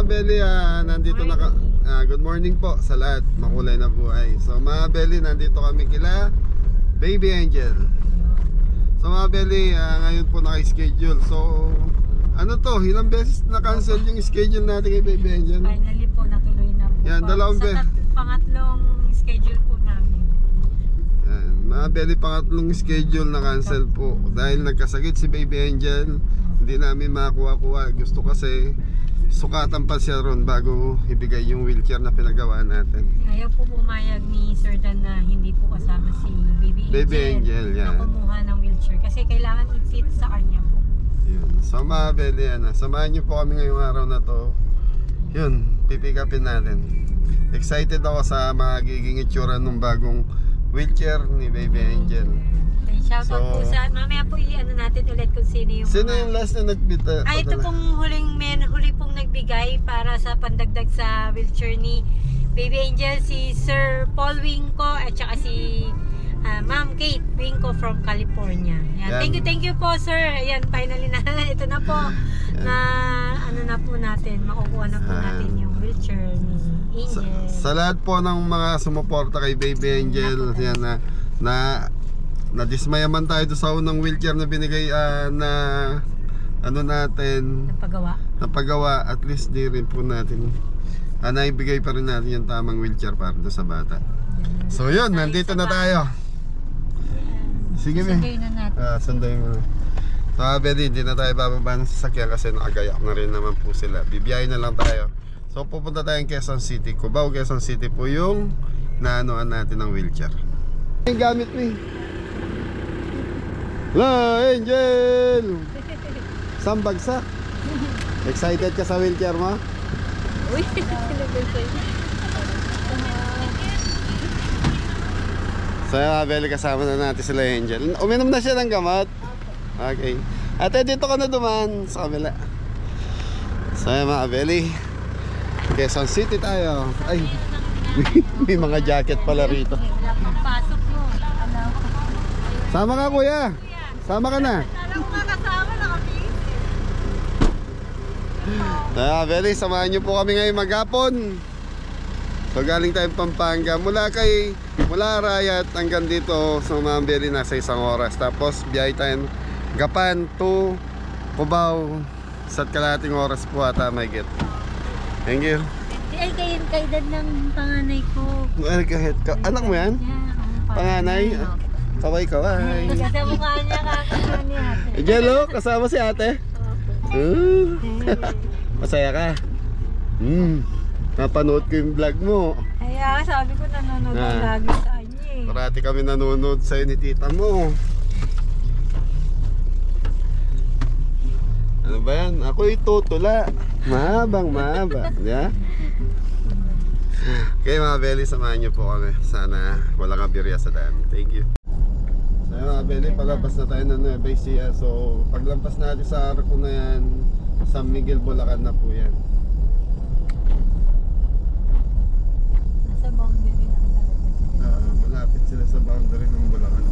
Belly, nandito na good morning po sa lahat, makulay na buhay. So mga Belly, nandito kami kila Baby Angel. So mga Belly, ngayon po naka-schedule. So ano to, ilang beses na-cancel yung schedule natin kay Baby Angel? Finally po, natuloy na po. Yan, dalawang pangatlong schedule po namin. Yan, mga Belly, pangatlong schedule na-cancel po dahil nagkasakit si Baby Angel. Hindi namin makakuha-kuha. Gusto kasi sukatan pa siya ron bago ibigay yung wheelchair na pinagawa natin. Ayaw po pumayag ni Sir Dan na hindi po kasama si Baby Angel yan. Na kumuha ng wheelchair kasi kailangan i-fit sa kanya po. Yun. So mga Belly, samahan niyo po kami ngayong araw na to. Yun, pipick upin natin. Excited ako sa magiging itsura ng bagong wheelchair ni Baby Angel. Shoutout po sa, mamaya po i-ano natin ulit kung sino yung last na nagbita? Ay, ito pong huli pong nagbigay para sa pandagdag sa wheelchair ni Baby Angel, si Sir Paul Winco at saka si Ma'am Kate Winco from California. Yan. Thank you po sir. Ayan, finally na ito na po na ano na po natin, makukuha na po natin yung wheelchair ni Angel. Sa lahat po ng mga sumuporta kay Baby Angel, yan na-dismaya man tayo sa unang wheelchair na binigay na ano natin napagawa, at least di rin po natin naibigay pa rin natin yung tamang wheelchair para sa bata. So yun, nandito na tayo. Sige me, sunday mo. So Betty, hindi na tayo bababa ng sasakyan kasi nakagayak na rin naman po sila. Bibiyahin na lang tayo. So pupunta tayong Quezon City. Cubao, Quezon City po yung naanoan natin ng wheelchair. Yung gamit mo eh. Hello, Angel! Isang bagsak. Excited ka sa wheelchair mo? Uy, so, Belly, kasama na natin sila Angel. Uminom na siya ng gamot. Okay. Ate, dito ka na duman sa kabila. So, mga Belly, Quezon City tayo. Ay, may mga jacket pala rito. Pasok mo. Sama ka, kuya. Sama ka na. Belly, samahan niyo po kami ngayon maghapon. So galing tayong Pampanga. Mula Arayat hanggang dito sa mga Belly, nasa 1 oras. Tapos biyahe tayo Gapan to Cubao sa kalahating oras po ata may get. Thank you. Ay, kaedad ng panganay ko. Anak mo yan? Panganay? Kaway-kaway. Sa mukha niya kakasama ni ate. Jello, kasama si ate. Masaya ka? Napanood ko yung vlog mo. Ay, sabi ko nanonood lagi sa kanya eh. Parati kami nanonood sa'yo ni tita mo. Ano ba yan? Ako itutula. Mahabang. Yeah? Okay mga Belly, samahan niyo po kami. Sana walang kabirya sa daan. Thank you. So mga Belly, palabas na tayo ng Nueva Ecija. So paglampas natin sa arko na yan, San Miguel, Bulacan na po yan. Nasa boundary lang talaga. Malapit sila sa boundary ng Bulacan.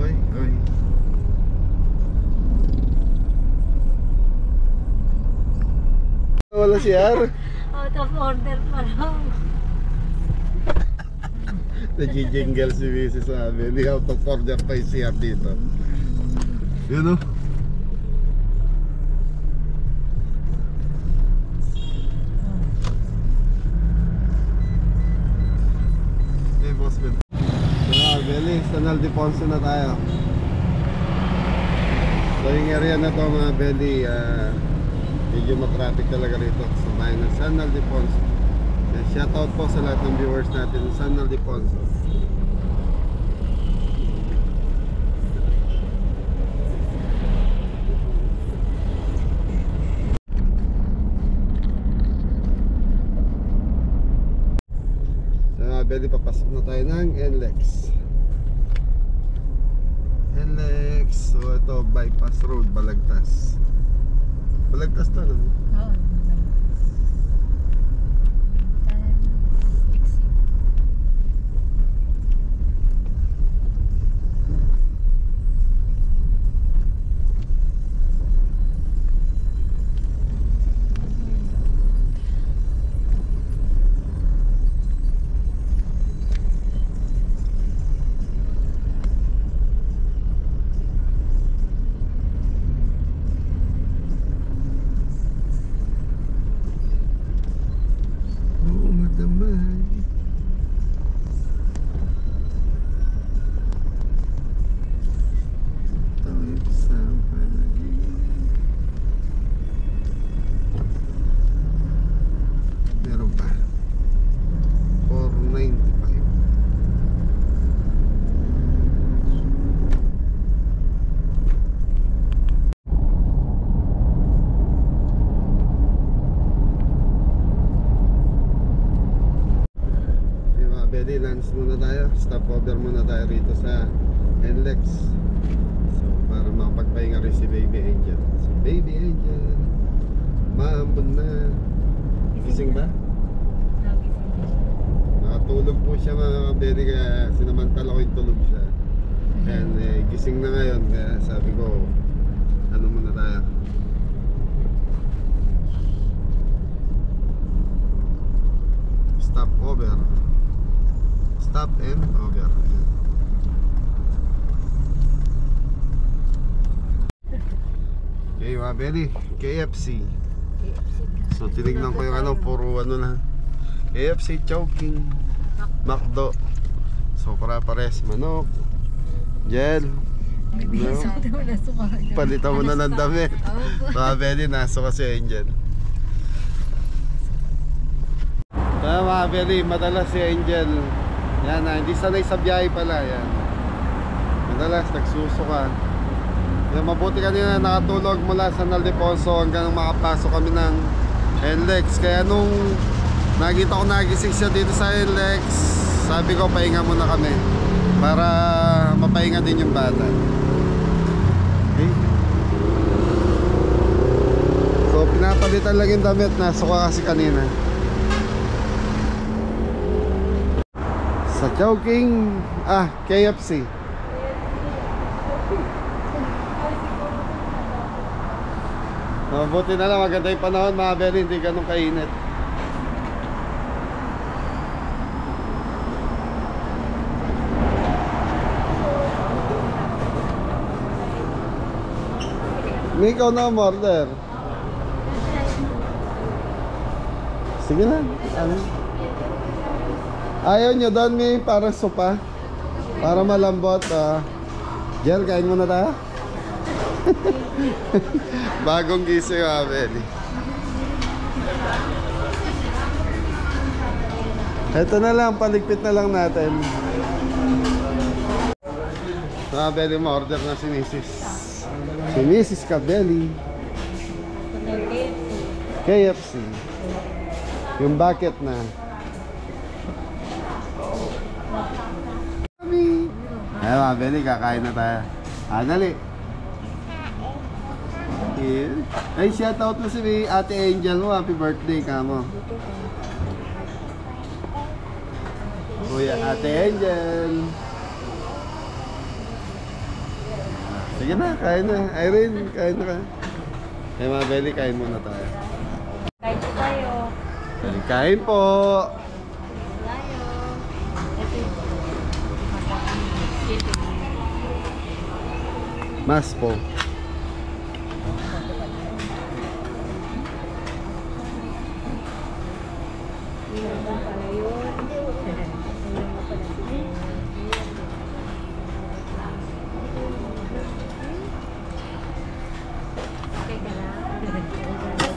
Oy. Wala CR. Out of order pa lang. Nagiginggal si Mrs. sabi, hindi out of order pa yung CR dito. Yun o. Okay, boss man. Belly, San Ildefonso na tayo. So yung area na to mga Belly, medyo matraffic talaga rito sa bayan ng San Ildefonso. Shoutout po sa lahat ng viewers natin ng San Ildefonso. So mga Belly, papasok na tayo ng NLEX. So ito, bypass road, Balagtas. Balagtas to, no? Oo. sa NLEX. So para makapagpahinga rin si Baby Angel. So Baby Angel, maambon na. Gising ba? Nakatulog po siya mga kabeli, kaya sinamantala ko yung tulog siya. And gising na ngayon, kaya sabi ko, ano muna tayo. Stop over. Stop and over. Okay mga kabeli, KFC. So tinignan ko yung ano, puro ano na KFC, Chowking, McDo. So para-pares, manok, gel, no? Palitan mo na ng damit. Mga Belly, naso kasi Angel. Kaya mga Belly, madalas si Angel, yan na, hindi sanay sa biyahe pala, yan. Madalas nagsusuka. Yan, mabuti kanina nakatulog mula sa Naldeponso hanggang makapasok kami ng NLEX. Kaya nung nakita ko nagising siya dito sa NLEX, sabi ko pahinga muna kami para mapahinga din yung bata. Okay. So pinapalitan lang yung damit, nasuka kasi kanina. Sa Chowking, KFC. Mabuti na lang, maganda yung panahon mga Belly, hindi ganun kainit. May ikaw na order. Sige na. Ano? Ayaw nyo doon may parang sopa para malambot. Gel, kain muna tayo. Bagong gising mga Belly. Ito na lang, paligpit na lang natin. Mga Belly, ma-order na si Mrs. Si Mrs. Kabeli. KFC. Yung bucket na. Ay mga Belly, kakain na tayo. Dali. Ay, shoutout mo si Ate Angel mo. Happy birthday ka mo. Kuya Ate Angel. Sige na, kain na. Irene, kain na ka. Ay mga Belly, kain muna tayo. Kain po tayo. Kain po. Mas po.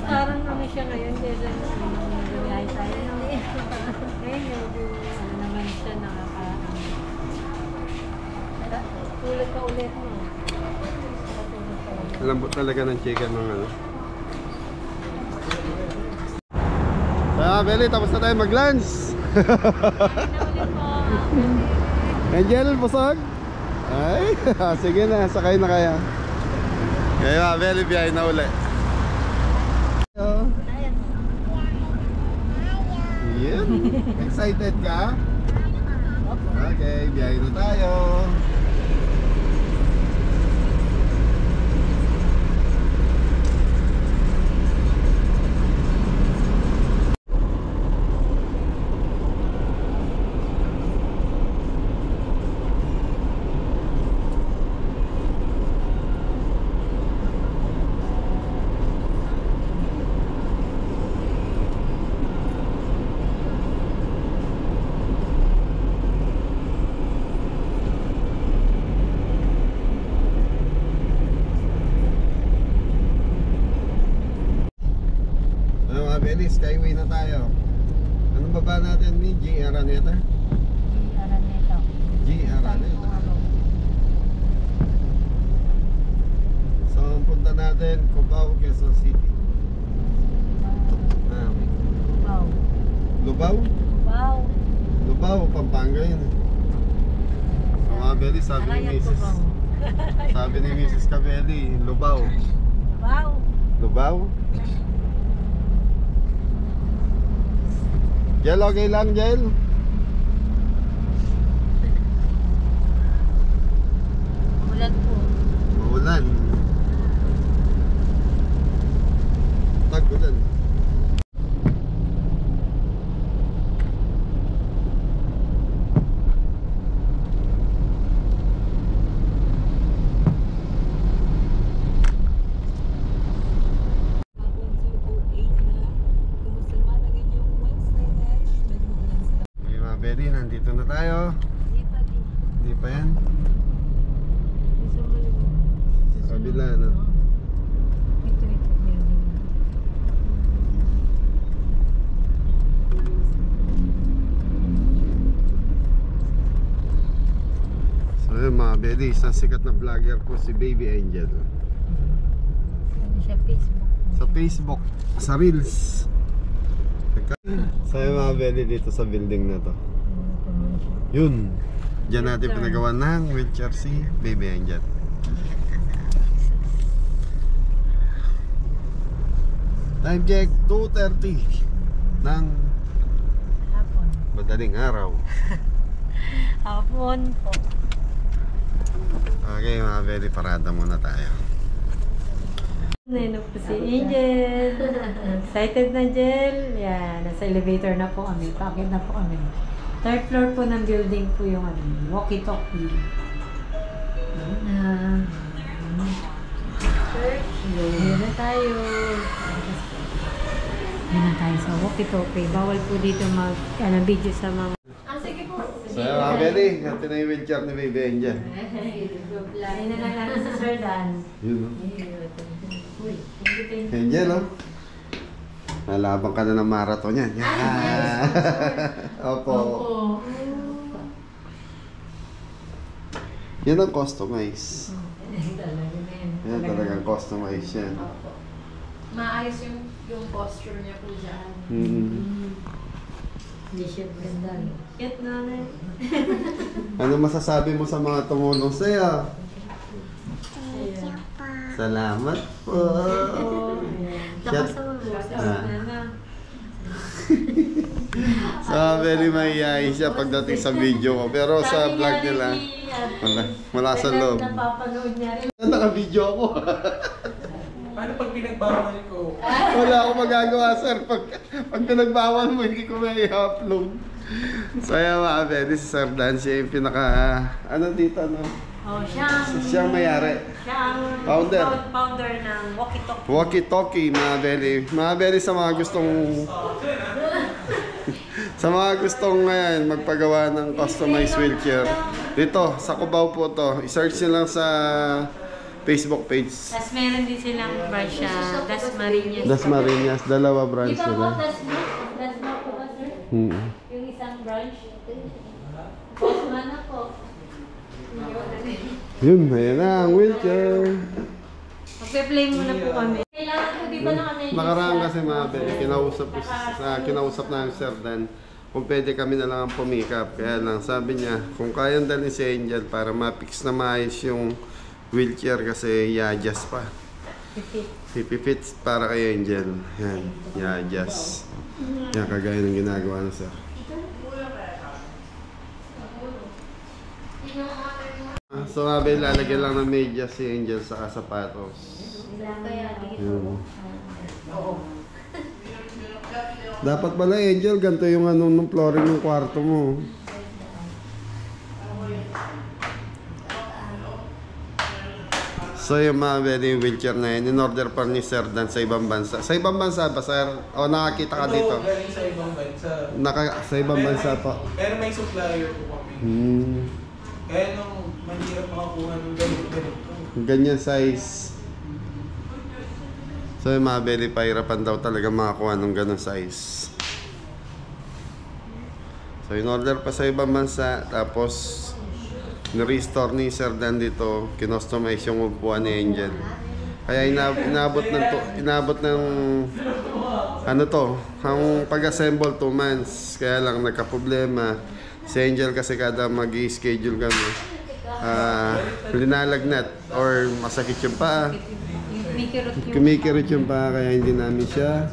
Parang ano siya ngayon, kesa nagbiyahe tayo. Ngayon yung ano naman siya tulad ka ulit mo. Lambot talaga ng chicken ng ano. Kaya Belly, tapos na tayo mag-lunch. Angel, busog? Ay, sige na, sakay na kaya. Kaya Belly, biyahe na uli. Yan. Excited ka? Okay, biyahe na tayo. Belly, Skyway na tayo. Anong baba natin ni G. Araneta? G. Araneta. So, ang punta natin, Cubao, Quezon City. Lubao? Lubao, Pampanga yun. So, Mga Beli, sabi ni Mrs. Sabi ni Mrs. Cabelli, lubaw. Wow. Lubaw? Jel, okay lang, Jel? Ulan po. Maulan. Tag-ulan. Okay, mga Beli, nandito na tayo. Hindi pa din. Hindi pa yan. Gusto mo yung... Sa kabila, no? Ito, building. So yun mga Beli, isang sikat na vlogger po si Baby Angel. Ano siya, Facebook. Sa Facebook, sa Reels. So yun mga Beli, dito sa building na to. Yun. Diyan natin pinagawa ng wheelchair si Baby Angel. Time check, 2:30 ng Hapon. madaling araw. Hapon po. Okay mga Beli, parada muna tayo. Nino po si Angel. Excited na, Angel. Yan, nasa elevator na po kami. Paakit na po kami. Third floor po ng building po yung walkie-talkie. Yan na tayo. Yan na tayo sa walkie-talkie. Bawal po dito mag-video sa mga... So yun mga Beli, natin na yung wheelchair ni Baby Angel. Yan na lang natin sa Sir Dan. Yun, no? Angel, no? Nalabang ka na ng marathon yan. Yeah. Opo. Yan ang customize. Yan talagang customize yan. Maayos yung posture niya po dyan. Hindi siya ganda. Cute na na. Ano masasabi mo sa mga tumulong sa'yo? Salamat po. Shout very mahihayin siya pagdating sa video ko. Pero sa vlog nila, wala sa loob. Napapanood niya rin. Naka-video ako. Paano pag pinagbawal ko? Wala akong magagawa, sir. Pag pinagbawal mo, hindi ko may i-upload. So, ayan mga Beli, si Sir Dan, siya yung pinaka, ano dito, no? Oh, Siya ang mayari. Siya ang founder ng walkie-talkie. Walkie-talkie, mga Beli. Mga Beli, sa mga gustong sa mga gustong ngayon magpagawa ng customized wheelchair, dito sa Cubao po to, i-search nyo lang sa Facebook page. Tapos meron din silang branch sa Dasmariñas. Dasmariñas, dalawa branch Di ba po nila. Dasma po ba, sir? Yung isang branch? Dasma na po. Yun, ayan na ang wheelchair. Magpe-play muna po kami. Kailangan po di ba Nakaraan kasi mga Beli, kinausap na yung Sir Dan kung pwede kami na lang ang pumikap. Kaya lang sabi niya, kung kayang dalhin si Angel para ma-fix na maayos yung wheelchair kasi i-adjust pa. Pipipit para kay Angel. Yan, i-adjust. Yan, kagaya ng ginagawa na Sir. So mga Beli, lalagyan lang ng medyas si Angel sa sapatos. Yun. Dapat pala Angel, ganito yung ng flooring ng kwarto mo. So yung mga Beli, yung wheelchair na yun, in-order pa ni Sir Dan sa ibang bansa. Sa ibang bansa ba, Sir? O nakakita ka dito? Galing sa ibang bansa. Sa ibang bansa pa. Pero may supplier po kami. Kaya nung mahirap makakuha ng ganito. Ganyan size. So yung mga Beli, pahirapan daw talaga makakuha ng ganun size. So in-order pa sa ibang bansa, tapos ni-restore ni Sir Dan dito, kinostomize yung upuan ni Angel. Kaya inabot ng ano to, ang pag-assemble 2 months. Kaya lang nagka-problema. Si Angel kasi kada mag-i-schedule kami, linalagnat or masakit yung paa. Yung Kumikirot yung paa kaya hindi namin siya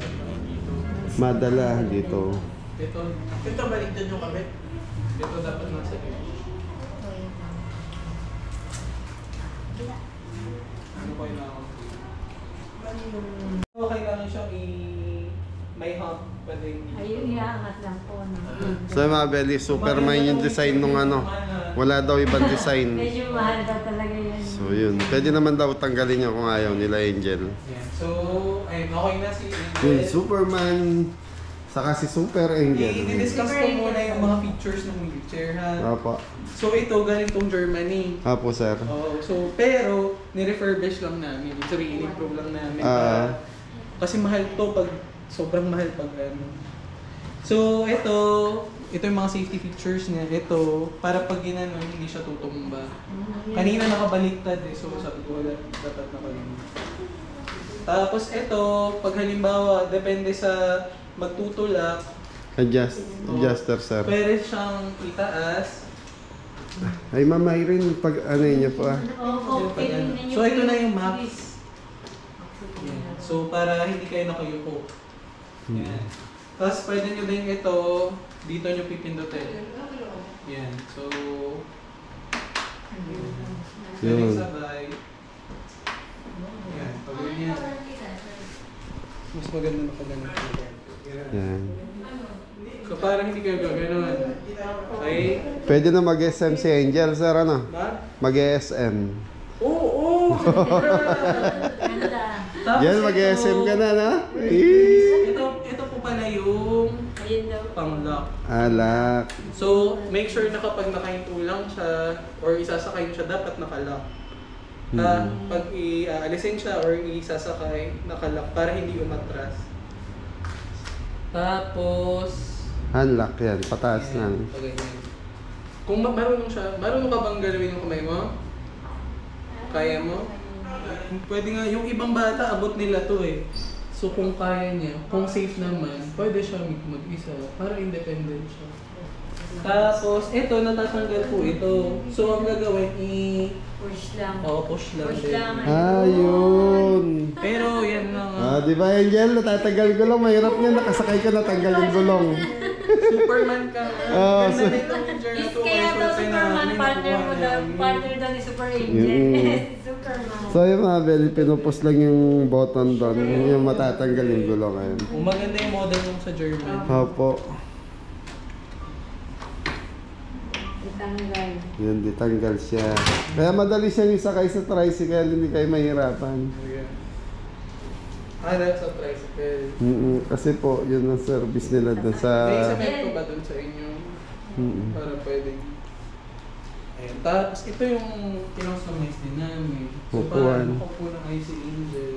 madala dito. Ito baligtad yung kabit. Ito dapat nasa iyo. Ano kayo na ako? Okay lang siya may hump pa din. Ayun, iaangat lang po. So mga belly, Superman yung design nung ano. Wala daw ibang design. Medyo mahal daw talaga yan. So yun, pwede naman daw tanggalin niya kung ayaw nila Angel. Yeah. So, ayun, okay na si Angel. Yung Superman, saka si Super Angel. I-discuss ko muna yung mga features ng wheelchair ha. Opo. So ito, galing tong Germany. Opo, sir. Oh, so pero ni-refurbish lang namin. So i-improve lang namin. Kasi mahal to pag sobrang mahal pag ano. So ito yung mga safety features niya. Ito para pag ginano hindi siya tutumba. Kanina nakabaliktad eh. So sabi ko wala dapat nakalimutan. Tapos ito, pag halimbawa depende sa magtutulak, Adjuster, sir. pwede siyang itaas. Ay, Ma'am Irene, pag ano niya po So ito na yung maps. Yan. So para hindi kayo nakayuko. Yan. Tapos pwede nyo din ito, dito nyo pipindutin. Yan. So, Yun. sabay. Yan. Pag ganyan. Mas maganda na pag ganun. Yan. So para hindi kayo gaganon. Okay? Pwede na mag-SM si Angel, sir, ano? Ma? Mag-SM. Oo! Yan, mag-SM ka na, no? Ito po pala yung Ayun daw. pang-lock. Alak. So, make sure na kapag nakahinto lang siya or isasakay mo siya, dapat nakalock. Pag i-alisin siya or isasakay, nakalock para hindi umatras. Tapos, Unlock yan, pataas lang. ganyan. Kung marunong siya, marunong ka bang galawin yung kamay mo? Kaya mo? Pwede nga, yung ibang bata, abot nila to eh. So kung kaya niya, kung safe naman, pwede siya mag-isa para independent siya. Tapos, ito, natatanggal po ito. So ang gagawin, Push lang. push lang Push din. lang. Ayun. Pero yan lang. Di ba, Angel? Natatagal gulong. Mahirap niya. Nakasakay ka, natanggal yung gulong. Superman ka. Ganda nito yung journey to. Kaya daw Superman, partner mo daw. Partner daw ni Super Angel. Superman. So yung mga belly, pinupus lang yung button doon. Yung matatanggal yung gulong. Ayun. Maganda yung model nung sa German. Opo. Itanggal. Yun, ditanggal siya. Kaya madali siyang isakay sa tricycle. Hindi kayo mahirapan. That's a tricycle. Kasi po, yun ang service nila doon sa... May cemento ba dun sa inyo? Para pwede. Ayan. Tapos ito yung kinostomize din namin. So Upuan. parang upo ng IC Angel.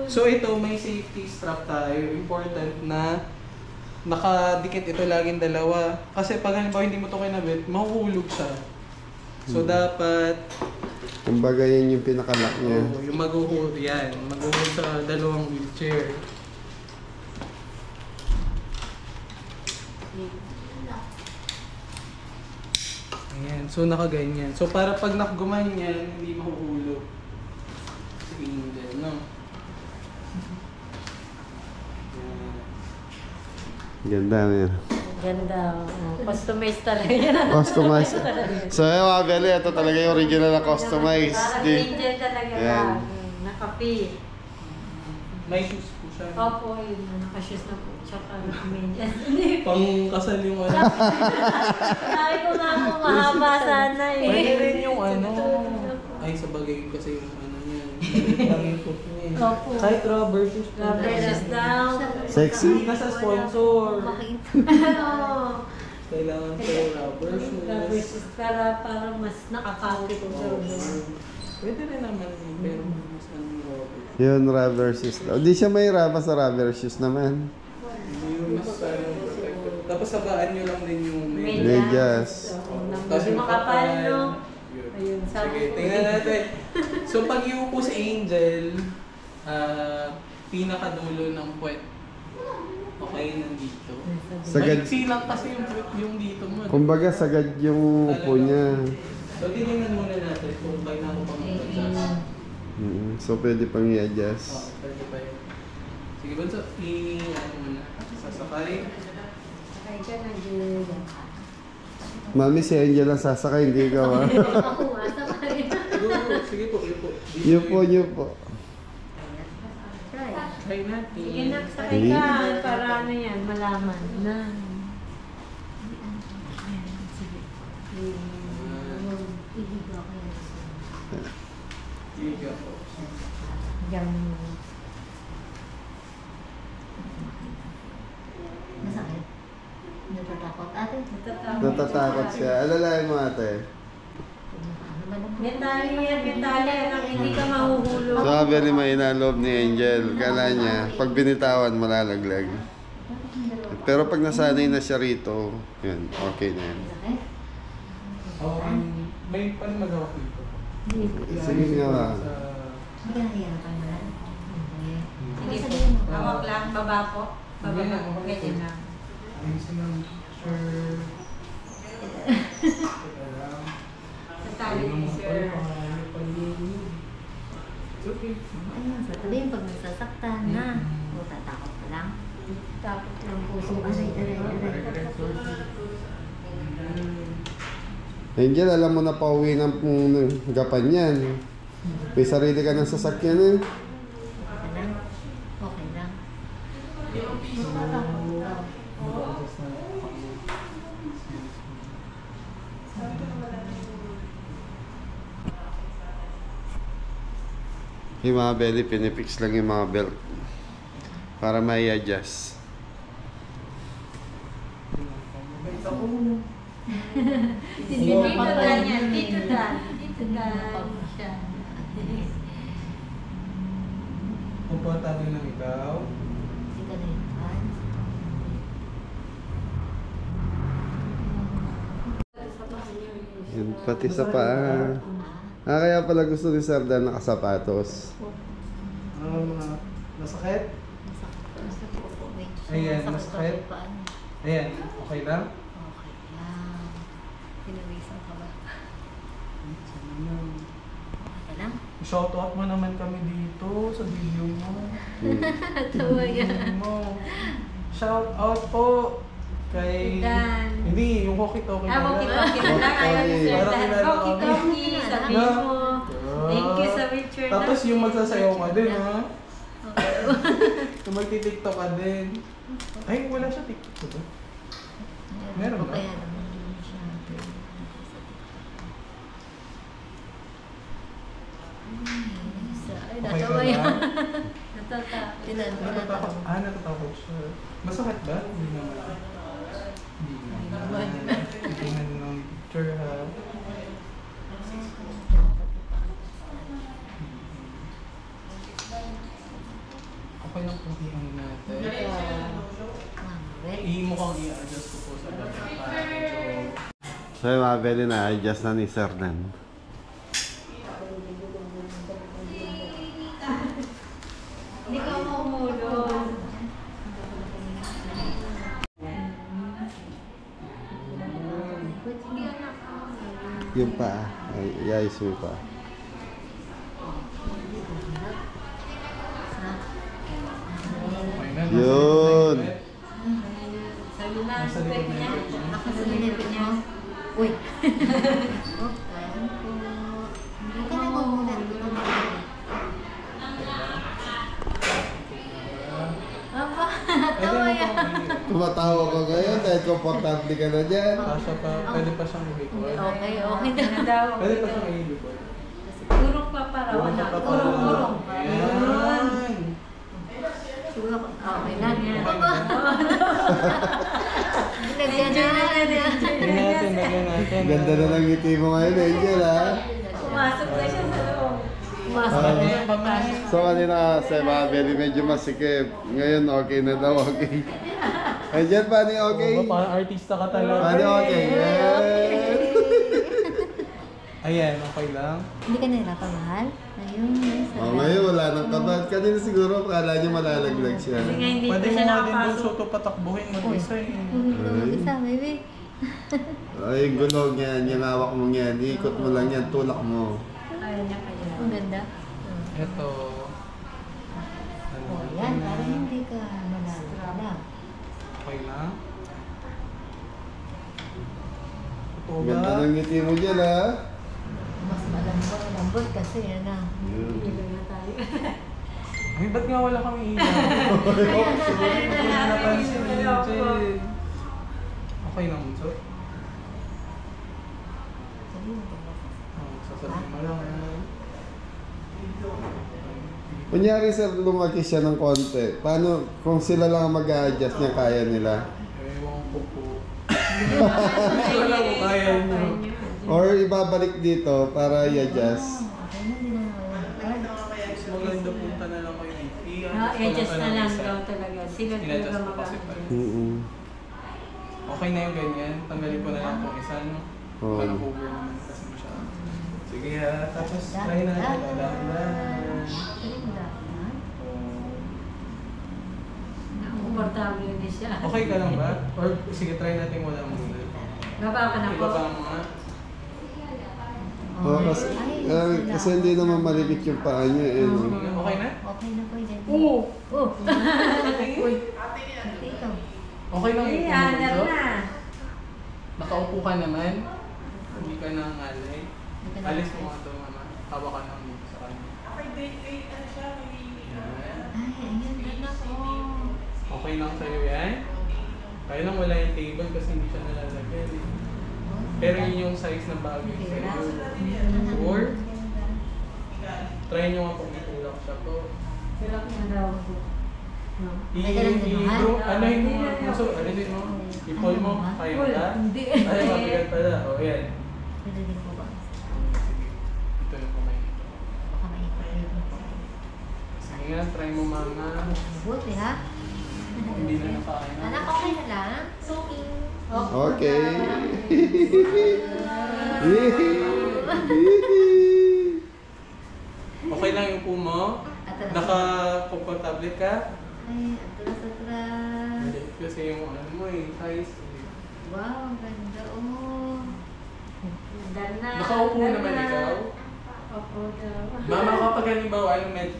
So ito, may safety strap tayo. Important na nakadikit ito laging dalawa. Kasi pag halimbawa hindi mo ito kinabit, mahuhulog siya. So dapat... Kumbaga yan yung pinakalock niya. yung maghuhulog yan. Maghuhulog sa dalawang wheelchair. Ayan. So nakaganyan. So para pag nakagumanyan, hindi mahuhulog. Si Angel, no? Ganda yan. Ganda. Customized talaga yan. Customize. So yung mga belly, ito talaga yung original na customize. Parang Angel talaga Yan. ba? Nakapi. May shoes po siya. Opo, yun. Nakashoes na po. Tsaka Angel. Pang kasal yung ano. Sabi ko nga po, mahaba sana eh. Pwede rin yung ano. Ay, sa bagay kasi yung ano niya. Lang yung foot niya. Opo. Kahit rubber shoes. Rubber shoes daw. Sexy. Hindi ka sa sponsor. Oo. Kailangan ko rubber shoes. Rubber shoes para parang mas nakakapit ko sa Pwede rin naman. Pero mas ano yung rubber. Yun, rubber shoes daw. Di siya may raba sa rubber shoes naman. Hindi yung mas protected. Tapos sabaan nyo lang din yung Medyas. Tapos yung makapal, no? Yun. Ayun, Sige, tingnan natin. So pag iupo si Angel, pinakadulo ng puwet. Okay, nandito. Sagad. Maiksi lang kasi yung puwet yung dito mo. Kumbaga sagad yung upo niya. So, titingnan muna natin kung kaya na ako pang adjust. So pwede pang i-adjust. Pwede pa yun. Sige, Bunso, ano muna, sasakay. Sakay ka na, Jun. Mami, si Angel ang sasakay, hindi ikaw ha. Ako, sakay. Sige po, yun po. Yun po. Try. Try natin. Sige na, sakay ka. Para ano yan, malaman na. Sige. Ihiga ko yan. Sige po. Ganun. Masakit? Natatakot ate? Natatakot siya. Alalayan mo ate. Mentally yan, ang hindi ka mahuhulog. So sabi ni Maina, loob ni Angel. Kala niya, pag binitawan, malalaglag. Pero pag nasanay na siya rito, yun, okay na yan. Masakit? May paano magawa ko dito? Sige nga. Hindi ka nahihirapan mo lang? Sige po. Hawak lang, baba po. Baba na. Ganyan lang. Ayusin lang. Sure. Sa tali ni sir. Okay. Ayun, sasabihin pag nasasaktan na, o tatakot ka lang. Tapos ng puso. Aray. Angel, alam mo na pauwi ng gapan yan. May sarili ka ng sasakyan eh. Okay lang? Okay lang. Yung mga belly, pinipix lang yung mga belt. Para may adjust. Tito Dan yan. Tito Dan. Tito Dan. Siya. Komportable lang ikaw. Hindi ka nahihirapan. Yun, pati sa paa. Kaya pala gusto ni Sir Dan nakasapatos. Masakit? Masakit po. Wait. Ayan, masakit? pa paan. Ayan, okay lang? Okay lang. Pinawisan ka ba? Okay lang? Shoutout mo naman kami dito sa video mo. Tawa yan. Video mo. Shoutout po kay... Dan. Hindi, yung walkie-talkie na lang. Walkie-talkie na lang. Ayaw ni Sir Parang Dan. kilala kami. Walkie-talkie. Sabihin mo. Thank you sa picture Tapos na. yung magsasayaw ka din, ha? Kung magti-tiktok ka din. Ay, wala siya tiktok ba? Meron ba? Kaya naman siya. Ay, Okay natawa ka yan. lang? Natatakot. Natatakot siya. Masakit ba? Hindi naman. Hindi naman. Tingnan ng picture, ha? Okay lang po ano natin. Mukhang i-adjust ko po sa baba para medyo... So yung mga belly na adjust na ni Sir Dan. Hindi ka mahulog. Yung paa. Ay, iayos mo yung paa. Okay na, Yun. Sabi na, Nasa pwede likod na niya. yun. Nakasunod mo. Uy. Oh, kaya po. Hindi ka nagumulat. Apa, tawa yan. Tumatawa ka ngayon dahil komportable ka na dyan. Kasha pa, pwede pa siyang i-record. Okay, okay na. Ano daw? Pwede pa siyang i-record. Urong pa para. Wala. Urong. Yan. Siguro, okay na. Okay Ano na. ba? Lagyan na. Tingnan natin, lagyan natin. Ganda na ng ngiti mo ngayon, Angel ha. Pumasok na siya sa loob. Pumasok na siya. So kanina sa mga belly medyo masikip. Ngayon okay na daw, okay. Angel, paano yung okay? Oo, parang artista ka talaga. Paano okay? Yes. Ayan, okay lang. Hindi ka nahirapan, mahal? Ayun, yes. Oh, ngayon wala nang kabad. Kanina siguro akala niya malalaglag siya. Kasi nga hindi Pwede pa mo siya nga din doon nakapasok. sa patakbuhin mag-isa eh. Isa, baby. Ay, gulong yan. Yung hawak mo yan. Ikot mo lang yan. Tulak mo. Kaya niya kaya. Ang ganda. Ito. Oh, yan. Para hindi ka malala. Okay lang. Ito ba? Ganda ng ngiti mo dyan, ha? Mas malambot kasi yan ah. Ilan na tayo. Ay, ba't nga wala kami ilaw? Ano na namin Napansin yung ni ilaw ko. Jen. Okay lang mo, so? Sabi mo ba? Sasabihin mo lang. Kunyari sir, lumaki siya ng konti. Paano, kung sila lang ang mag-a-adjust niya, kaya nila? Ewan ko po. Wala ko kaya nyo. Or ibabalik dito para i-adjust? Okay na din naman. Mas maganda punta na lang kayo. I-adjust na lang daw talaga. Sila talaga In-adjust ko kasi mag-a-adjust. pala. Mm-mm. Okay na yung ganyan. Tanggalin ko na lang itong isa, no? Oo. Parang over naman kasi masyado. Sige ha, tapos try na natin. Dahan-dahan. Komportable na siya. Okay ka lang ba? Or sige, try natin wala muna. Baba ka na po. Iba pa mga. Oh, kasi hindi naman malikit yung paa niya. Eh, no? Okay na? Okay na po yun. Oo! Oh! Uy! Dito. Okay lang yung Ayan, pumunto? na. Nakaupo ka naman. Hindi ka nangalay. Alis mo nga ito, mama. Tawa ka lang dito sa kanya. Yan. Ay, ayan. Ganda ko. Okay lang sa'yo yan? Kaya lang wala yung table kasi hindi siya nalalagyan. Eh. Pero yun yung size ng bagay sa'yo. Or, try nyo nga pag itulak siya po. Sila ko na daw po. No? Ano yung puso? Alisin mo? I-pull mo? Kaya mo ka? Hindi. Ay, mabigat pala. O, yan. Pwede din po ba? Ito yung kamay nito. Baka maikot yun. Sige nga, try mo mama. Buti ha? Hindi na nakakain. Anak, okay na lang? Soaking. Okay. Okay lang yung po mo? Naka-comfortable ka? Ay, atras-atras. Hindi. Kasi yung ano mo eh, size. Wow, ang ganda oh. Dana. Nakaupo naman ikaw? Opo daw. Mama, kapag halimbawa,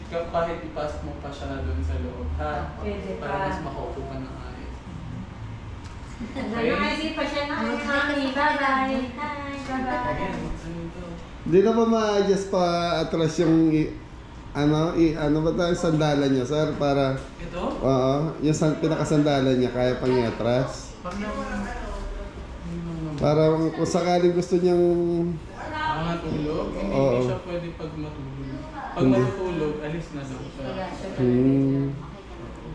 kahit ipasok mo pa siya doon sa loob, ha? Pwede pa. Para mas makaupo ka ng ayos. Nag-isip pa siya na. Mami, bye-bye. Hi, bye-bye. Ayan, ano ito? Hindi na ba ma-adjust pa atras yung ano ba tayo sandalan niya, sir? Para, Ito? oo, yung pinakasandalan niya, kaya pang i-atras. Pag naman. Para kung sakaling gusto niyang, Mga tulog? Hindi Oo. siya pwede pag matulog. Pag Hindi. matutulog, alis na daw siya.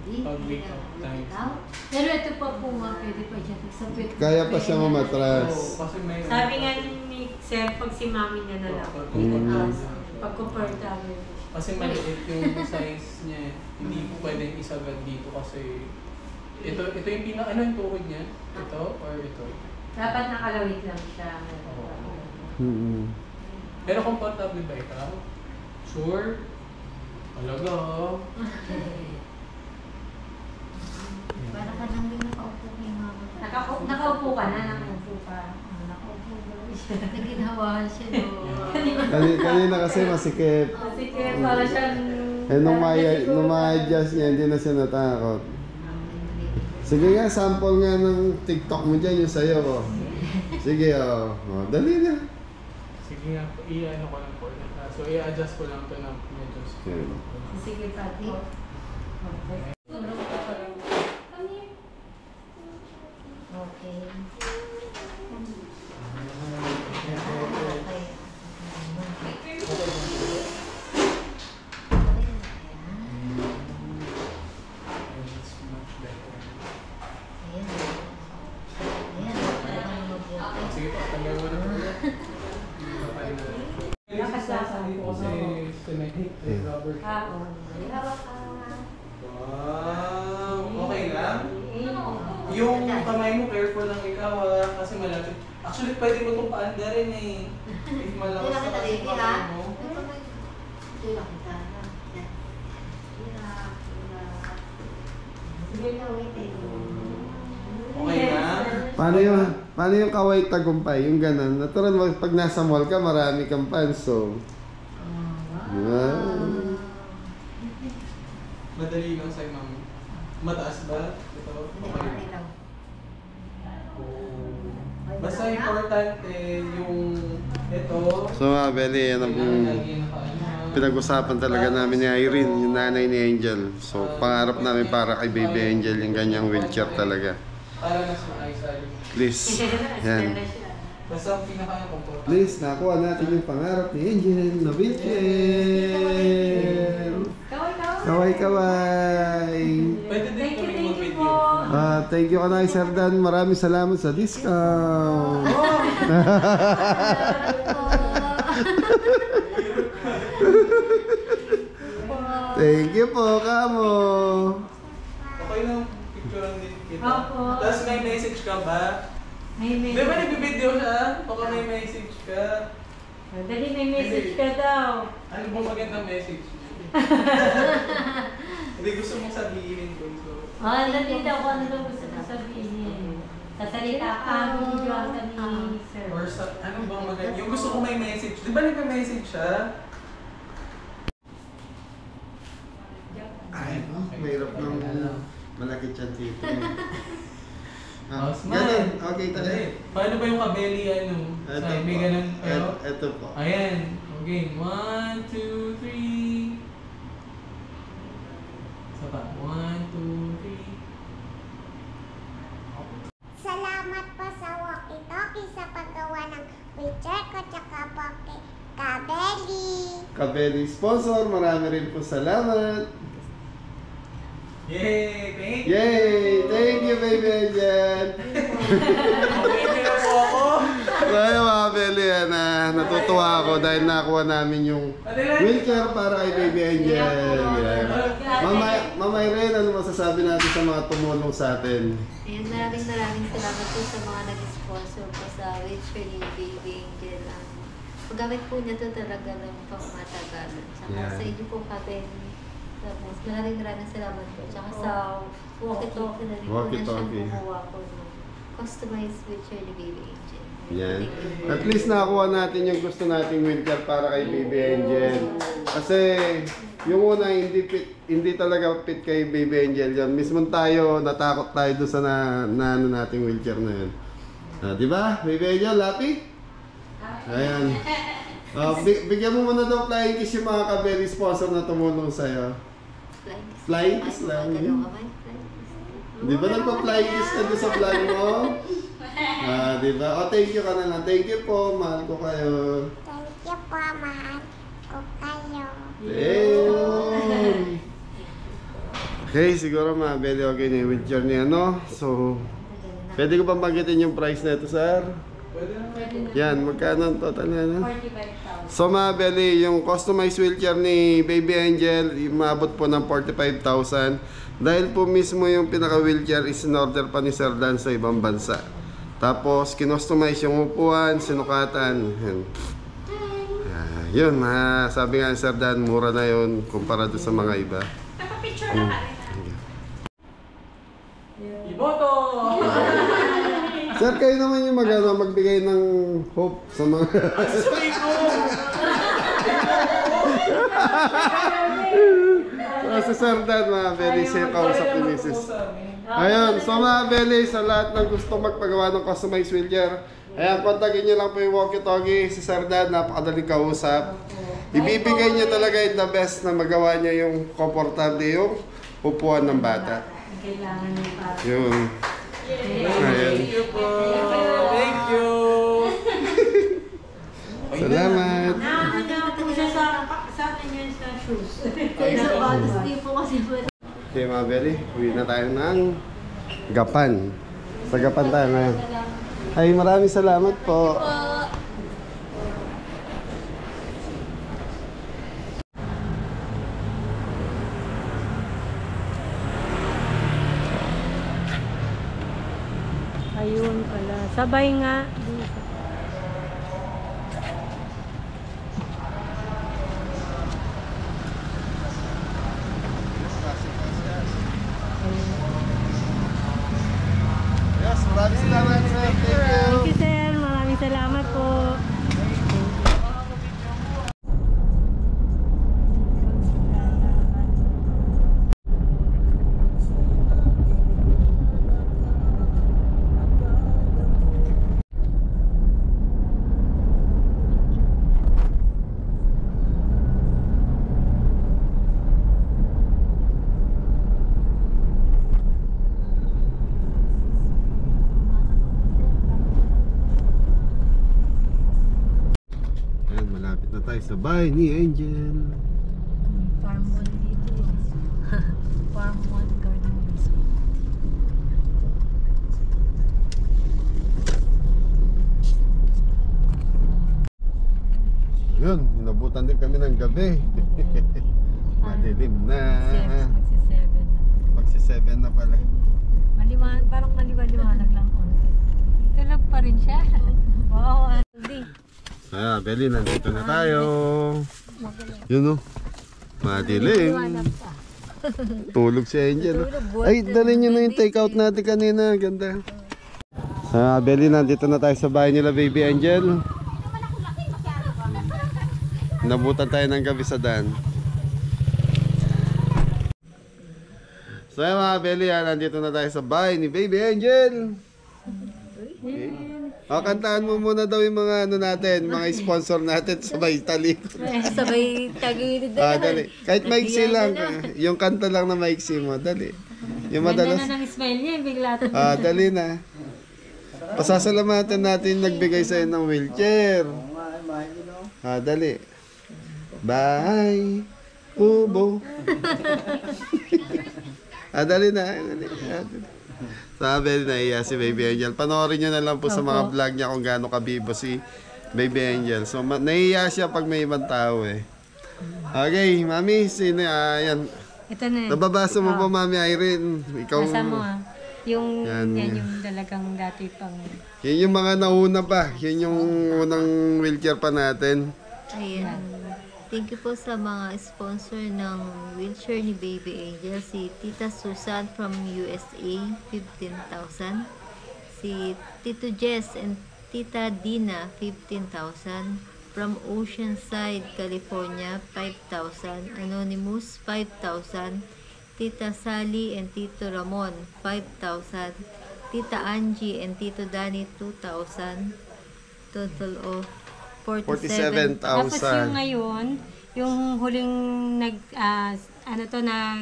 Pag wake up time. Pero ito pa po nga, pwede pa siya. Sabit. kaya pa siya Oo, mamatras. kasi may... Sabi nga ni Sir, pag si mami niya na lang. Pag-comfortable. Kasi maliit yung size niya. Hindi po pwedeng isagad dito kasi... Ito yung ano yung tuhod niya? Ito or ito? Dapat nakalawit lang siya. Mm-hmm. Pero comfortable ba ikaw? Sure? Talaga. Para ka lang din nakaupo kay mama. Nakaupo ka na, nakaupo ka. Nakaupo daw siya. Naginhawahan siya no. Kanina kasi masikip. Kasi kaya para siyang... Eh, nung ma-adjust niya, hindi na siya natakot. Sige nga, sample nga ng TikTok mo dyan, yung sayo ko. Sige, dali na. Sige nga, i-ano ko lang po. So, i-adjust ko lang ito ng medyo. Sige, Pati. Okay. Okay. It's much better. Sige, patanggal mo na po. Sabi ko kasi cement, rubber. Wow! Okay lang? Yung kamay mo, careful lang ikaw ha, kasi malapit. Actually, pwede mo itong paanda rin eh. If malakas ka kasi kamay mo. Sige na, wait. Okay na? Paano yung kaway tagumpay? Yung ganun. Natural mo, pag nasa mall ka, marami kang fans. So, wow. Madali lang sa'yo, ma'am. Mataas ba? Ito? Okay. Basta importante yung ito. So, Beli, yan ang pinag-usapan talaga namin ni Irene, yung nanay ni Angel. So, pangarap namin para kay Baby Angel yung ganyang wheelchair talaga. Para mas maayos tayo. Please. Yan. Basta ang pinaka-comfort. Please, nakuha natin yung pangarap ni Angel na wheelchair. Kaway-kaway. Pwede din Thank you, kami thank you mag-video. po. Thank you kanay, Sir Dan. Maraming salamat sa discount. Thank you po, kamo. Okay lang, picturean din kita. Opo. Tapos may message ka ba? Di ba nag-video siya? Baka may message ka. Dali, may message ka daw. Ano bang magandang message? Hindi gusto mong sabihin ko. So. Dali daw kung ano daw gusto mong sabihin. Sasalita ka, video ka ni Sir. Or sa, ano bang maganda? Yung gusto ko may message. Di ba nag-message siya? Ay, mahirap ng malaki chan dito. Smile. Ganun, okay talaga. Paano ba yung kabeli ano? Sa may ganun pero? Ito po. Ayan. Okay. 1, 2, 3. Isa pa. 1, 2, 3. Salamat po sa walkie-talkie sa paggawa ng wheelchair ko tsaka po kay Kabeli. Kabeli sponsor, marami rin po salamat. Yay! Thank you! Yay! Thank you, Baby Angel! Okay na po ako! So ayun mga Beli, natutuwa ako dahil nakuha namin yung wheelchair para kay Baby Angel. Yan. Mamay rin, ano masasabi natin sa mga tumulong sa atin? Ayan, maraming salamat po sa mga nag-sponsor po sa wheelchair ni Baby Angel. Paggamit po niya ito talaga ng pangmatagalan. Tsaka Yeah. sa inyo po, Kabeli. Tapos maraming salamat po. Tsaka sa walkie-talkie na rin po na Walkie-talkie. siyang kumuha ko ng customized wheelchair ni Baby Angel. Yan. Thank you. At least nakakuha natin yung gusto nating wheelchair para kay Baby Angel. Kasi yung una hindi talaga fit kay Baby Angel yan. Mismo tayo, natakot tayo doon sa na ano nating wheelchair na yun. Di ba? Baby Angel, happy? Ayan. Bigyan mo muna daw flying kiss yung mga Kabeli sponsor na tumulong sa'yo. Flying kiss lang. Di ba nagpa-flying kiss ka doon sa vlog mo? Di ba? Thank you ka na lang. Thank you po. Mahal ko kayo. Thank you po, mahal ko kayo. Ayun. Okay, siguro mga Beli okay na yung wheelchair niya, no? So, pwede ko bang banggitin yung price na ito, sir? Pwede na. Yan, magkano ang total na, no? 45,000. So mga Beli, yung customized wheelchair ni Baby Angel, umabot po ng 45,000. Dahil po mismo yung pinaka-wheelchair is in-order pa ni Sir Dan sa ibang bansa. Tapos, kinustomize yung upuan, sinukatan. Yun, sabi nga ni Sir Dan, mura na yun kumpara doon sa mga iba. Naka-picture na ka rin. Iboto! Sir, kayo naman yung magbigay ng hope sa mga... Sorry ko! So, si Sir Dan, mga Beli, siya kausap ni Mrs. Ayun, so mga Beli, sa lahat ng gusto magpagawa ng customized wheelchair, ayan, kontakin nyo lang po yung walkie-talkie si Sir Dan, napakadaling kausap. Ibibigay niya talaga yung the best na magawa niya yung komportable yung upuan ng bata. Kailangan niya para. Yun. Thank you po! Thank you! Salamat. Ano po siya sa akin yun sa shoes. Kaya sa bonus, di po kasi po. Okay mga Beli, uwi na tayo ng Gapan. Sa Gapan tayo ngayon. Ay, maraming salamat po. Ayun pala. Sabay nga. Yes, maraming salamat. bahay ni Angel. Farm 1 dito. Farm 1 garden resort. Yun, inabutan din kami ng gabi. Madilim na. Magsi-7 Magsi 7 na. na pala. Parang maliwanag lang konti. Tulog pa rin siya. Wow, Aldi. Beli, nandito na tayo. Yun o. Madilim. Tulog si Angel. Ay, dalhin nyo na yung take out natin kanina. Ganda. Beli, nandito na tayo sa bahay nila, baby Angel. Nabutan tayo ng gabi sa daan. So yun mga Beli, nandito na tayo sa bahay ni baby Angel. Okay. Kantaan mo muna daw yung mga ano natin, mga sponsor natin sabay tali. Sabay tagilid Dali. Kahit maiksi lang. Yung kanta lang na maiksi mo, dali. Yung madalas. Ganda na ng smile niya, bigla ito. Dali na. Pasasalamatan natin yung nagbigay sa'yo ng wheelchair. Dali. Bye. Ubo. Dali na. Dali. Sabi na iya si Baby Angel. Panoorin nyo na lang po sa mga vlog niya kung gaano kabibo si Baby Angel. So, naiiya siya pag may ibang tao eh. Okay, Mami, sino yan? Ito na. Nababasa mo po, Mami Irene? Ikaw, Nasa mo yung, yan yung talagang dati pang... Yun yung mga nauna pa. Yun yung unang wheelchair pa natin. Ayan. Thank you po sa mga sponsor ng wheelchair ni Baby Angel. Si Tita Susan from USA, 15,000. Si Tito Jess and Tita Dina, 15,000. From Oceanside, California, 5,000. Anonymous, 5,000. Tita Sally and Tito Ramon, 5,000. Tita Angie and Tito Danny, 2,000. Total of 47,000. 47,000. Tapos yung ngayon, yung huling nagpadala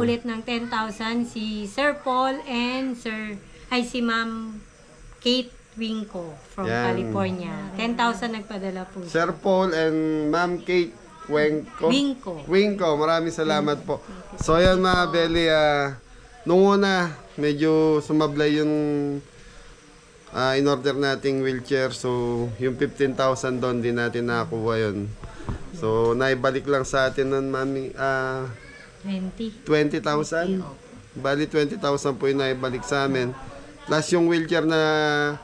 ulit ng 10,000 si Sir Paul and si Ma'am Kate Winko from California. 10,000 nagpadala po. Sir Paul and Ma'am Kate Winko. Maraming salamat po. So yan mga Beli, nung una medyo sumablay yung in-order nating wheelchair. So, yung 15,000 doon din natin nakakuha yun. So, naibalik lang sa atin nun, Mami, 20,000. Bali, 20,000 po yung naibalik sa amin. Plus yung wheelchair na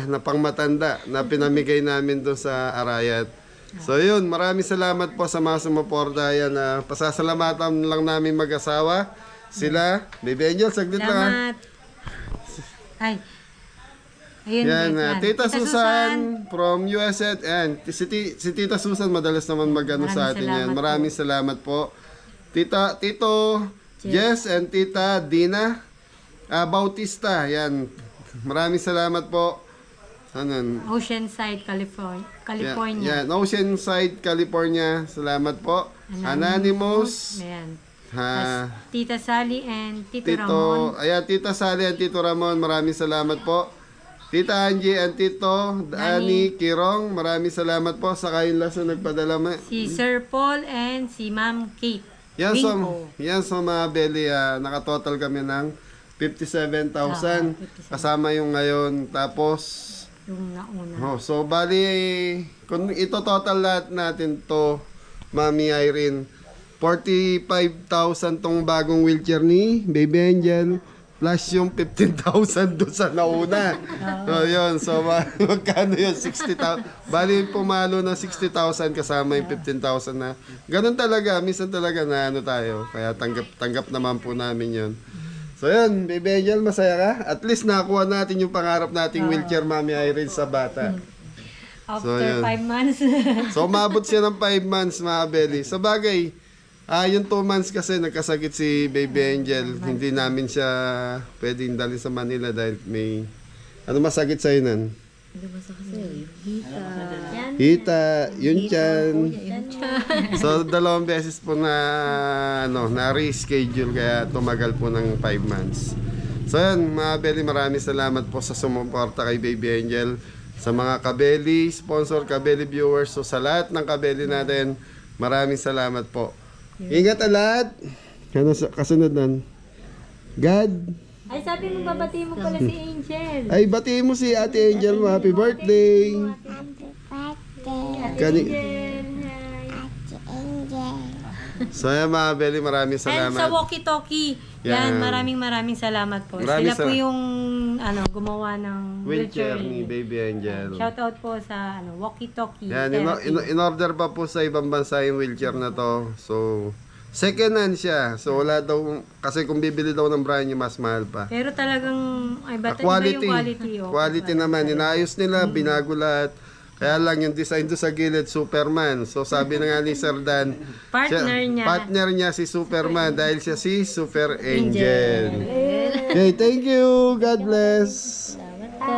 na pangmatanda na pinamigay namin doon sa Arayat. So, yun. Maraming salamat po sa mga sumuporta. Yan, pasasalamatan lang namin mag-asawa. Sila, Baby Angel, saglit lang. Salamat. Ay. Ayun, Yan, Tita Susan from USA. And si Tita Susan madalas naman magano sa atin yan. Maraming salamat po. Tito Jess and Tita Dina Bautista. Yan. Maraming salamat po. Oceanside, California. Yan, Oceanside, California. Salamat po. Anonymous. Ayan. Ha. Tita Sally and Tito Ramon. Ayan, Tita Sally and Tito Ramon. Maraming salamat po. Tita Angie and Tito Dani Kirong, maraming salamat po sa kayong lasa nagpadala mo. Si Sir Paul and si Ma'am Kate. Yan so mga Beli, nakatotal kami ng 57,000 kasama yung ngayon. Tapos yung nauna. so bali kung ito total lahat natin to, Mami Irene, 45,000 tong bagong wheelchair ni Baby Angel. Plus yung 15,000 doon sa nauna. So yun, so magkano yun? 60,000. Bali pumalo ng 60,000 kasama yung 15,000 na. Ganun talaga, minsan talaga na tayo. Kaya tanggap naman po namin yun. So yun, Baby Angel, masaya ka? At least nakuha natin yung pangarap nating wheelchair, Mami Irene, sa bata. After 5 months. So umabot siya ng 5 months, mga Beli. Sa bagay, yung 2 months kasi nagkasakit si Baby Angel. Hindi namin siya pwedeng dalhin sa Manila dahil may... Ano masakit sa'yo nan? Ano ba sa kasi? Hita, yun tiyan. So 2 beses po na reschedule kaya tumagal po ng 5 months. So yan mga Beli, maraming salamat po sa sumuporta kay Baby Angel. Sa mga Kabeli sponsor, Kabeli viewers, so sa lahat ng Kabeli natin, maraming salamat po. Ingat lahat. Ano kasunod nun? God. Ay, sabi mo, babati mo pala si Angel. Ay, batiin mo si Ate Angel mo. Happy birthday. Kani So yan mga Beli, maraming And sa salamat. walkie-talkie, Yan. yan, maraming salamat po. Maraming Sila po yung gumawa ng Wheelchair ni Baby Angel. Shout out po sa walkie-talkie. Yan, therapy. in order pa po sa ibang bansa yung wheelchair na to. So, second hand siya. So, wala daw, kasi kung bibili daw ng brand new, mas mahal pa. Pero talagang, ay, bata Quality. iba yung quality. Oh. Quality naman. Inayos nila, binago lahat. Kaya lang yung design doon sa gilid, Superman. So sabi na nga ni Sir Dan, partner niya si Superman dahil siya si Super Angel. Okay, thank you. God bless. Salamat po.